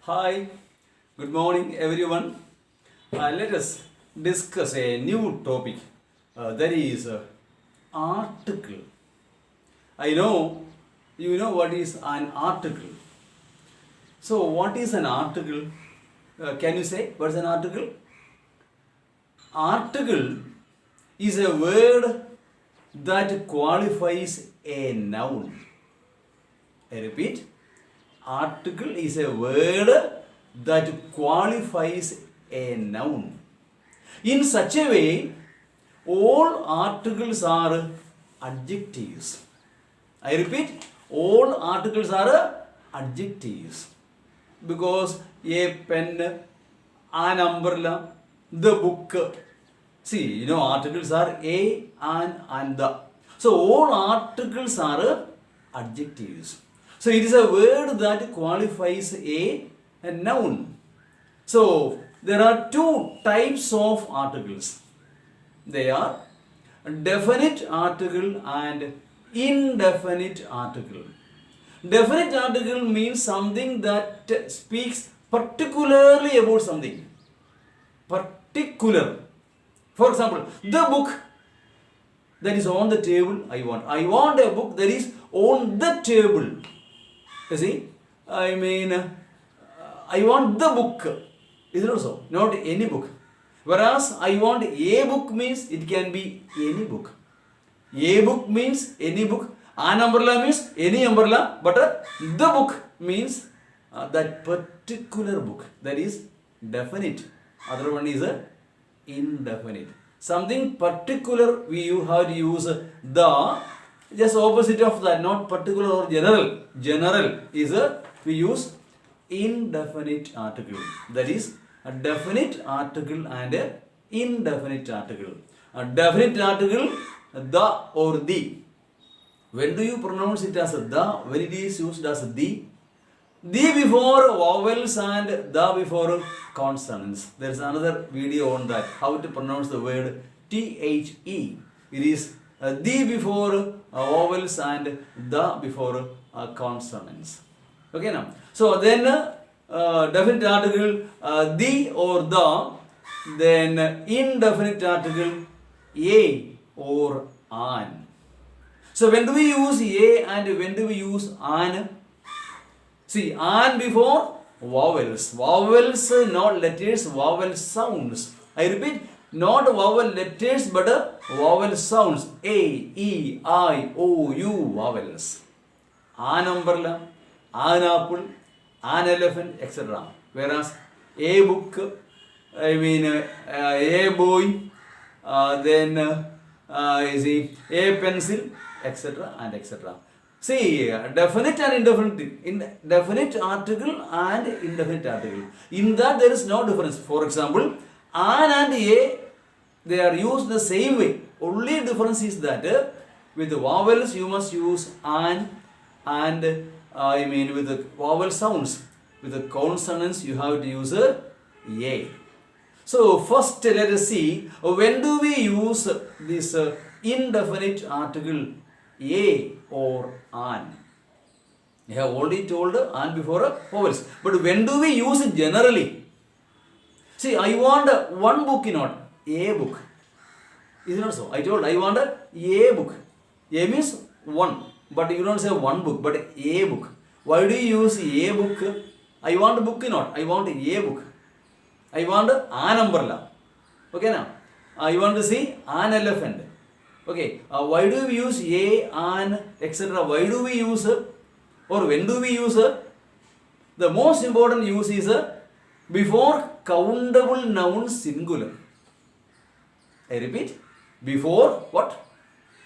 Hi, good morning everyone. Let us discuss a new topic that is article. I know you know what is an article. So, what is an article? Can you say what is an article? Article is a word that qualifies a noun. I repeat, article is a word that qualifies a noun. In such a way, all articles are adjectives. I repeat, all articles are adjectives. Because a pen, an umbrella, the book. See, articles are a, an, and the. So, all articles are adjectives. So, it is a word that qualifies a noun. So, there are two types of articles. They are definite article and indefinite article. Definite article means something that speaks particularly about something. Particular. For example, the book that is on the table I want. I want a book that is on the table. You see? I want the book. Is it also? Not any book. Whereas I want a book means it can be any book. A book means any book. An umbrella means any umbrella. But the book means that particular book. That is definite. Other one is indefinite. Something particular we have to use the. Just opposite of that, not particular or general. General is we use indefinite article. That is a definite article and a indefinite article. A definite article, the or the. When do you pronounce it as the? When it is used as the before vowels and the before consonants. There is another video on that. How to pronounce the word the. It is the before vowels and the before consonants. Okay now. So then definite article the or the, then indefinite article a or an. So when do we use a and when do we use an? See, an before vowels. Vowels, not letters, vowel sounds. I repeat, not vowel letters but vowel sounds. A, E, I, O, U vowels. An umbrella, an apple, an elephant, etc. Whereas a book, a boy, then a pencil, etc. and etc. See, definite and indefinite, definite article and indefinite article. In that there is no difference. For example, an and a, they are used the same way. Only difference is that with the vowels you must use an, and with the vowel sounds. With the consonants you have to use a. So first let us see when do we use this indefinite article a or an. I have already told an before vowels. But when do we use it generally? See, I want one book, not a book. Is it not so? I told I want a book. A means one. But you don't say one book, but a book. Why do you use a book? I want a book, not. I want a book. I want an umbrella. Okay now. I want to see an elephant. Okay, why do we use a, an, etc.? Why do we use or when do we use the most important use is before countable noun singular. I repeat, before what?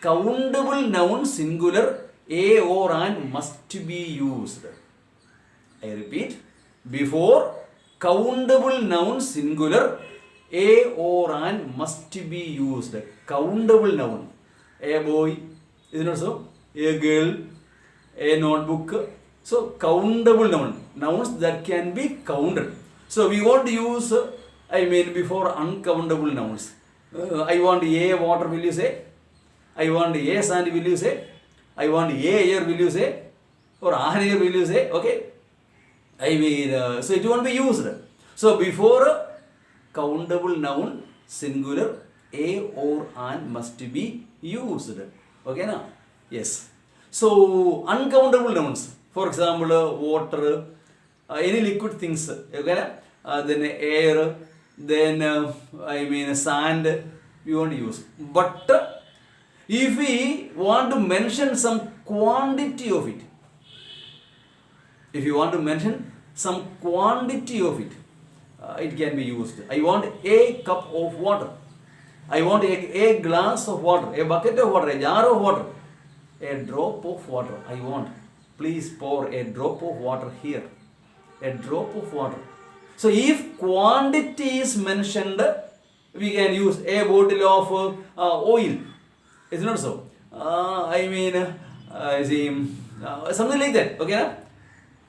Countable noun singular, a or an must be used. I repeat, before countable noun singular, a or an must be used. Countable noun. A boy, is it not so? A girl, a notebook. So countable noun. Nouns that can be counted. So we want to use, before uncountable nouns. I want a water, will you say? I want a sand, will you say? I want a air, will you say? Or an air, will you say? Okay. I mean, so it won't be used. So before countable noun singular, a or an must be used. Okay, now? Yes. So uncountable nouns, for example, water, any liquid things. Okay, then air, then I mean sand, we won't use. But if we want to mention some quantity of it, if you want to mention some quantity of it, it can be used. I want a cup of water. I want a glass of water, a bucket of water, a jar of water, a drop of water. I want. Please pour a drop of water here. A drop of water. So if quantity is mentioned, we can use a bottle of oil. Is it not so? I mean, something like that. Okay,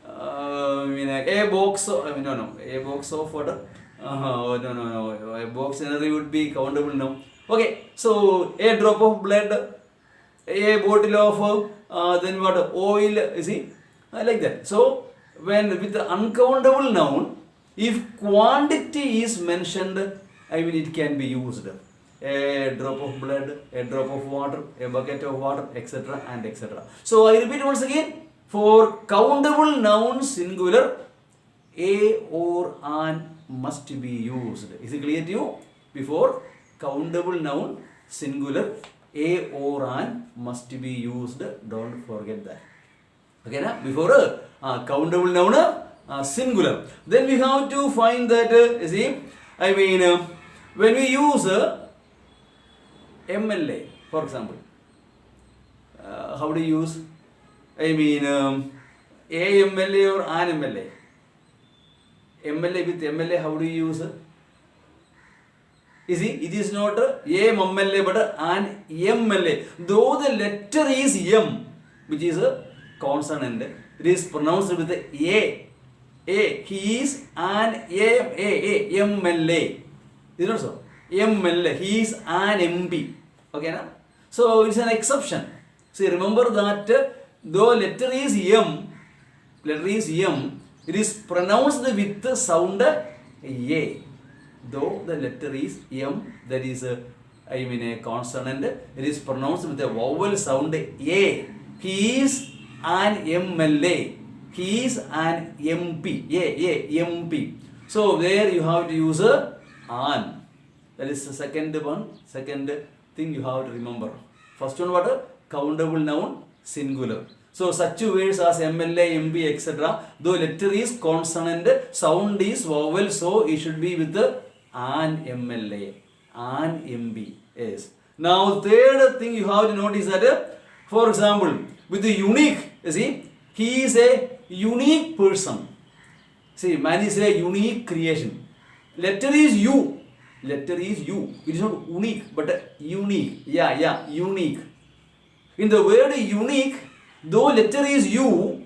I mean, a box of, I mean, a box of water. No. A box scenario would be countable now. Okay, so a drop of blood, a bottle of, then what, oil, you see, like that. So, when with the uncountable noun, if quantity is mentioned, I mean, it can be used. A drop of blood, a drop of water, a bucket of water, etc. and etc. So, I repeat once again. For countable noun singular, a or an must be used. Is it clear to you? Before countable noun singular, a or an must be used. Don't forget that. Okay, na? Before countable noun singular. Then we have to find that, you see, I mean, when we use MLA, for example, how do you use? I mean, a MLA or an MLA. MLA with MLA, how do you use? You see, it is not a MLA but an MLA. Though the letter is M, which is a consonant, it is pronounced with A. He is an MLA. Is it not so? MLA. He is an MP. Okay, na? So it's an exception. See, remember that though letter is M, it is pronounced with the sound A. Though the letter is M, that is a consonant, it is pronounced with the vowel sound A. He is an MLA. He is an MP. MP. So there you have to use an. That is the second thing you have to remember. First one, what? Countable noun singular. So such words as MLA, MP, etc. Though letter is consonant, sound is vowel, so it should be with the an MLA, an MP. Yes. Now third thing you have to notice that, for example, with the unique, you see, he is a unique person. See, man is a unique creation. Letter is U. Letter is U. It is not unique, but unique. Yeah, unique. In the word unique, though letter is U,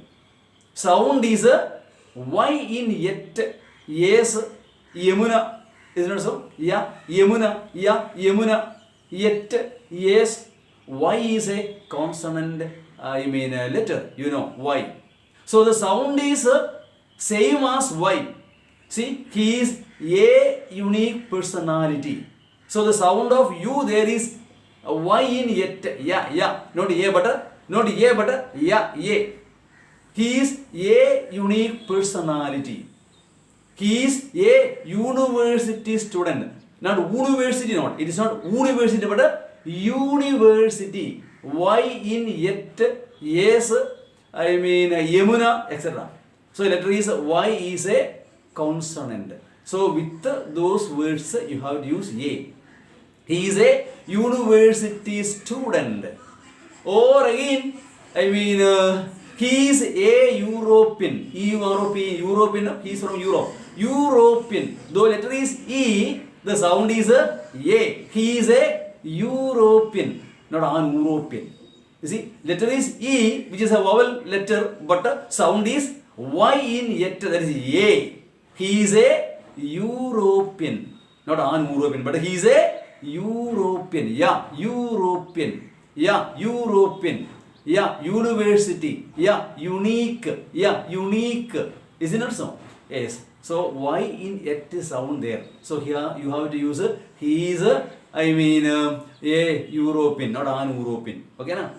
sound is a Y in yet. Yes, Yamuna. Isn't it so? Yeah, Yamuna. Yet, yes. Y is a consonant, letter. You know, Y. So the sound is same as Y. See, he is a unique personality. So the sound of U there is Y in yet. Yeah. Not A but yeah. He is a unique personality. He is a university student. Not university, not. It is not university but a university. Y in yet, yes, Yamuna, etc. So letter is Y is a consonant. So with those words you have to use A. He is a university student. Or again, he is a European. European, he is from Europe. European. Though letter is E, the sound is a. He is a European, not an European. You see, letter is E, which is a vowel letter, but sound is Y in yet, that is A. He is a European, not an European, but he is a European. Yeah, European. Yeah, European. Yeah, university. Yeah, unique. Yeah, unique. Is it not so? Yes. So why in yet sound there? So here you have to use he is a European, not an European. Okay, na?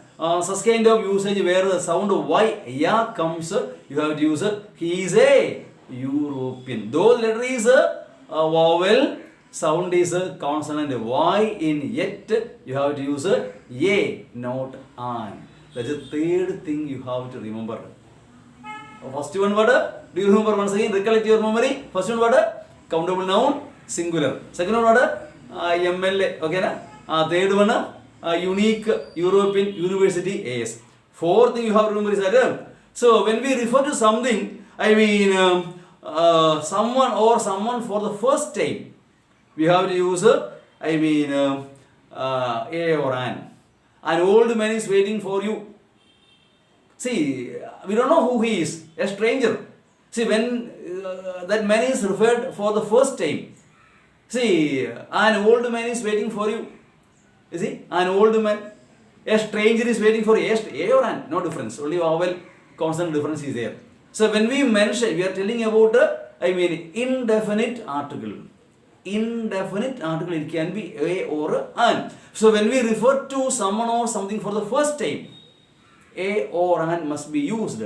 Such kind of usage where the sound y ya comes, you have to use he is a European. Though letter is a vowel, sound is a consonant y in yet, you have to use a, not an. That's the third thing you have to remember. First one word, do you remember once again? Recollect your memory. First one word, countable noun, singular. Second one word, MLA. Okay, na? Third one, unique European University AS. Fourth thing you have to remember is that, so when we refer to something, someone for the first time, we have to use a or an. An old man is waiting for you. See, we don't know who he is, a stranger. See, when that man is referred for the first time, see, an old man is waiting for you. You see, an old man, a stranger is waiting for you. A or an, no difference. Only vowel consonant difference is there. So when we mention, we are telling about, indefinite article. Indefinite article, it can be a or an. So when we refer to someone or something for the first time, a or an must be used.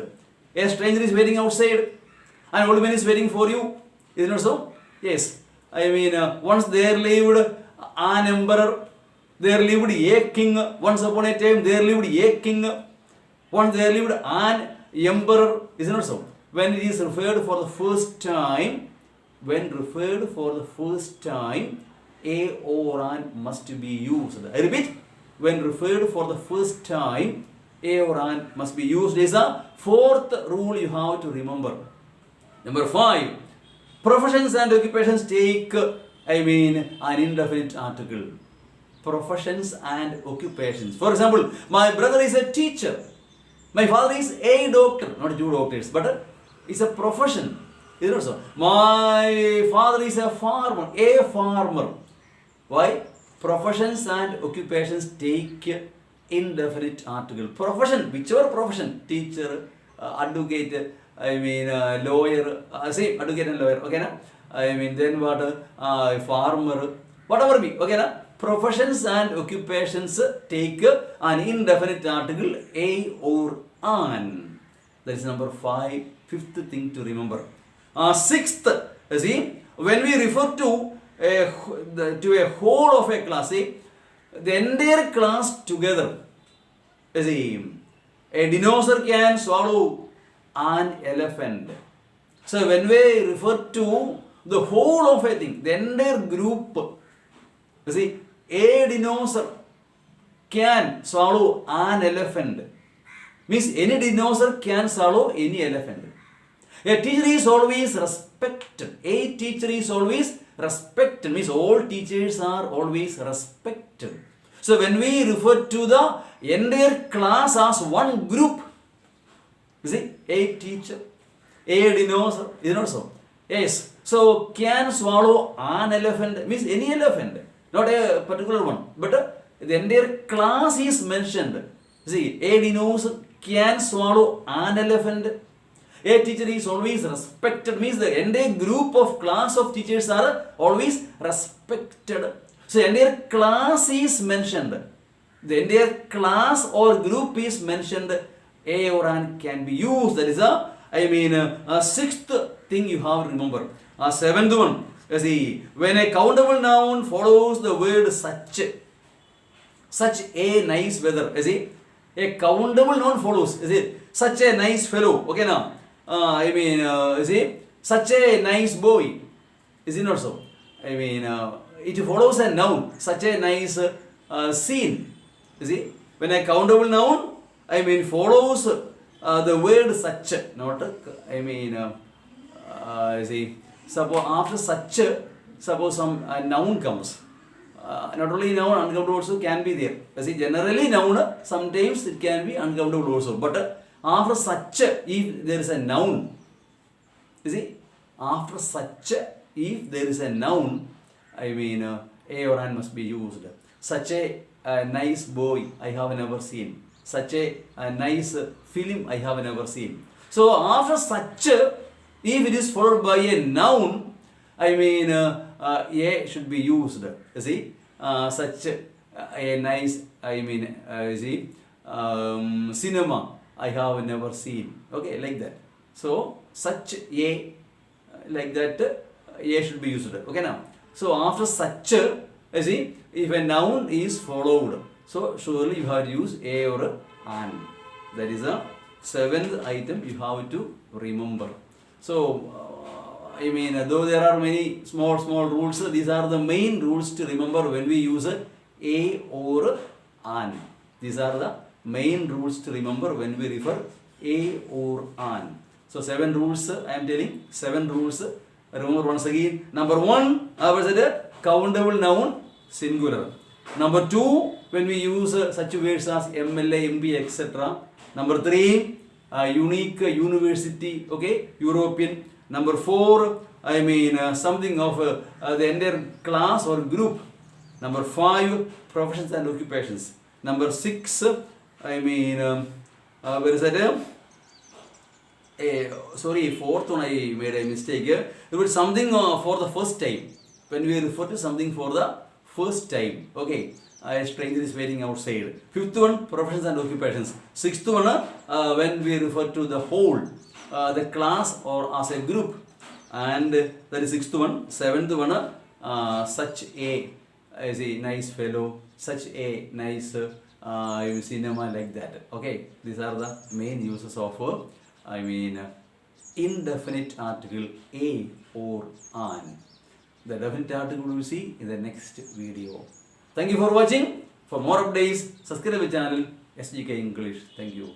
A stranger is waiting outside. An old man is waiting for you. Is it not so? Yes. Once there lived an emperor, there lived a king. Once upon a time, there lived a king. Once there lived an emperor. Is it not so? When it is referred for the first time, a or an must be used. I repeat, when referred for the first time, a or an must be used is the fourth rule you have to remember. Number 5, professions and occupations take, an indefinite article. Professions and occupations. For example, my brother is a teacher. My father is a doctor, not two doctors, but it's a profession. Is it not so? My father is a farmer. Why? Professions and occupations take indefinite article. Profession, whichever profession, teacher, advocate, lawyer, same advocate and lawyer, okay na? Then what? Farmer, whatever be, okay na? Professions and occupations take an indefinite article, a or an. That is number 5, fifth thing to remember. Sixth, see, when we refer to a whole of a class, see, the entire class together, see, a dinosaur can swallow an elephant. So when we refer to the whole of a thing, the entire group, see, a dinosaur can swallow an elephant. Means any dinosaur can swallow any elephant. A teacher is always respected. A teacher is always respected. Means all teachers are always respected. So when we refer to the entire class as one group, you see, a teacher, a dinosaur, is not so? Yes. So can swallow an elephant, means any elephant, not a particular one, but the entire class is mentioned. See, a dinosaur can swallow an elephant. A teacher is always respected, means the entire group of class of teachers are always respected. So the entire class is mentioned. The entire class or group is mentioned. A or an can be used. That is a sixth thing you have to remember. Seventh one. See, when a countable noun follows the word such a nice weather. See, a countable noun follows. Is it such a nice fellow? Okay now. See, such a nice boy. Is it not so? It follows a noun, such a nice scene. You see, when a countable noun, follows the word such, not, see, suppose after such, suppose some noun comes. Not only noun, uncountable also can be there. You see, generally noun, sometimes it can be uncountable also. But after such, if there is a noun, you see, after such, if there is a noun, a or an must be used. Such a nice boy I have never seen. Such a nice film I have never seen. So after such, If it is followed by a noun, I mean, a should be used. You see, such a nice, I mean, you see, cinema I have never seen. Okay, like that. So, such a, like that, a should be used. Okay, now. So, after such, you see, if a noun is followed, so surely you have to use a or an. That is the seventh item you have to remember. So, I mean, though there are many small rules, these are the main rules to remember when we use a or an. These are the main rules to remember when we refer a or an. So, 7 rules, I am telling, 7 rules. Remember once again. Number 1, I was said countable noun, singular. Number 2, when we use such words as MLA, MB, etc. Number 3, unique, university, okay, European. Number 4, I mean something of the entire class or group. Number 5, professions and occupations. Number 6, I mean, where is that? Sorry, fourth one I made a mistake here. It was something for the first time. When we refer to something for the first time. Okay, a stranger is waiting outside. Fifth one, professions and occupations. Sixth one, when we refer to the whole, the class or as a group. And that is sixth one. Seventh one, such a, is a nice fellow, such a nice cinema, like that. Okay, these are the main uses of I mean, indefinite article a or an. The definite article we will see in the next video. Thank you for watching. For more updates, subscribe to the channel SGK English. Thank you.